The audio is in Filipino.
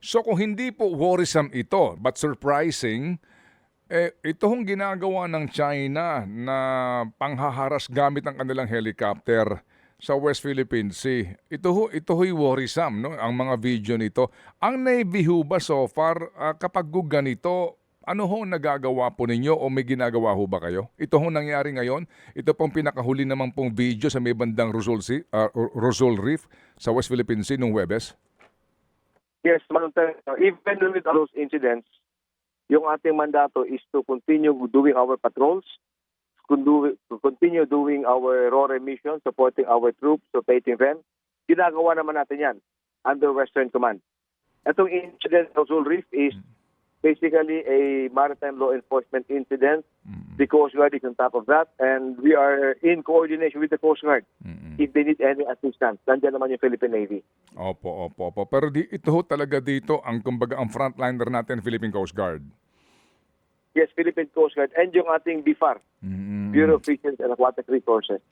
So kung hindi po worrisome ito, but surprising, ito hong ginagawa ng China na panghaharas gamit ang kanilang helicopter sa West Philippine Sea. Ito ho'y worrisome, no? Ang mga video nito. Ang Navy ho ba so far, kapag ganito, ano ho nagagawa po ninyo o may ginagawa ho ba kayo? Ito ho nangyari ngayon. Ito pong pinakahuli naman pong video sa may bandang Rosol Reef sa West Philippine Sea nung Huwebes. Yes, even with those incidents, yung ating mandato is to continue doing our patrols, to continue doing our RORE mission, supporting our troops, rotating them. Ginagawa naman natin yan under Western Command. Itong incident sa Rosol Reef is basically a maritime law enforcement incident. The Coast Guard is on top of that, and we are in coordination with the Coast Guard if they need any assistance. Nandiyan naman yung Philippine Navy. Opo. Pero ito ho talaga dito, ang kumbaga ang frontliner natin, Philippine Coast Guard. Yes, Philippine Coast Guard and yung ating BIFAR, Bureau of Fisheries and Aquatic Resources.